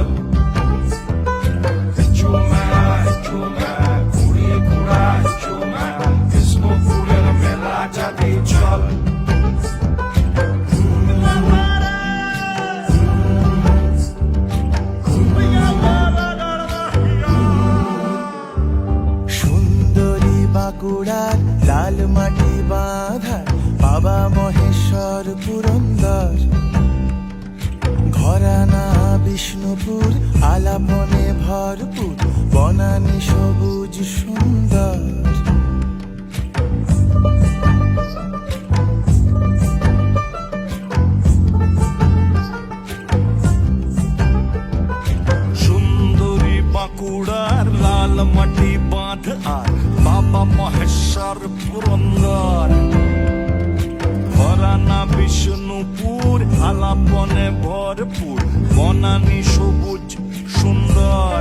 চল চুমা চুমা ঘুরিয়ে ঘোরা চুমা কৃষ্ণ ফুলের মেলা যাবে চল সুন্দরী বাঁকুড়ার লাল মাটি বাঁধার বাবা মহেশ্বর পুরন্দর ঘরানা বিষ্ণুপুর আলাপনে ভরপুর বনানী সবুজ সুন্দর সুন্দরী বাঁকুড়ার লাল মাটি বাঁধ আর বাবা মহেশ্বর পুরন্দর ঘরানা বিষ্ণুপুর আলাপনে ভরপুর বনানী সবুজ সুন্দর